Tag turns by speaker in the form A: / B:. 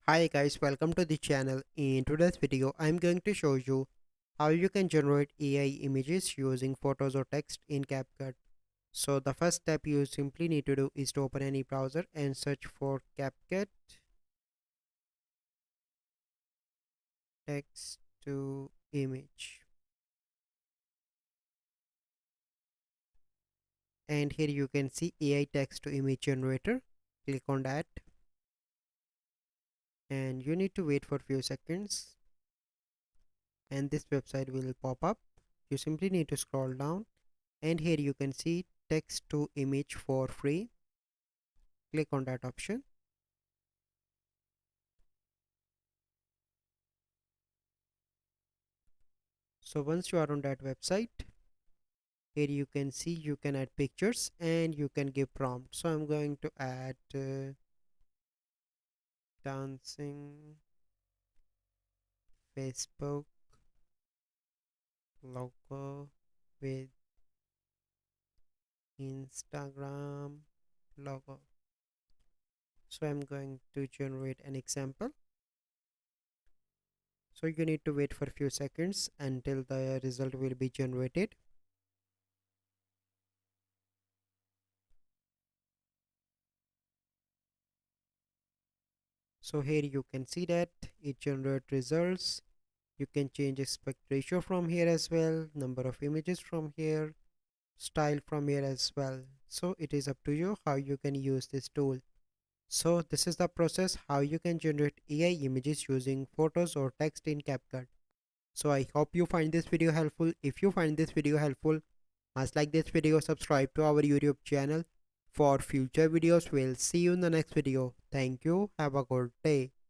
A: Hi guys, welcome to the channel. In today's video, I'm going to show you how you can generate AI images using photos or text in CapCut. So the first step you simply need to do is to open any browser and search for CapCut text to image. And here you can see AI text to image generator. Click on that and you need to wait for a few seconds and this website will pop up. You simply need to scroll down and here you can see text to image for free. Click on that option. So once you are on that website, here you can see you can add pictures and you can give prompt. So I'm going to add dancing Facebook logo with Instagram logo. So I'm going to generate an example. So you need to wait for a few seconds until the result will be generated. So here you can see that it generates results. You can change aspect ratio from here as well, number of images from here, style from here as well. So it is up to you how you can use this tool. So this is the process how you can generate AI images using photos or text in CapCut. So I hope you find this video helpful. If you find this video helpful, must like this video, subscribe to our YouTube channel for future videos. We'll see you in the next video. Thank you. Have a good day.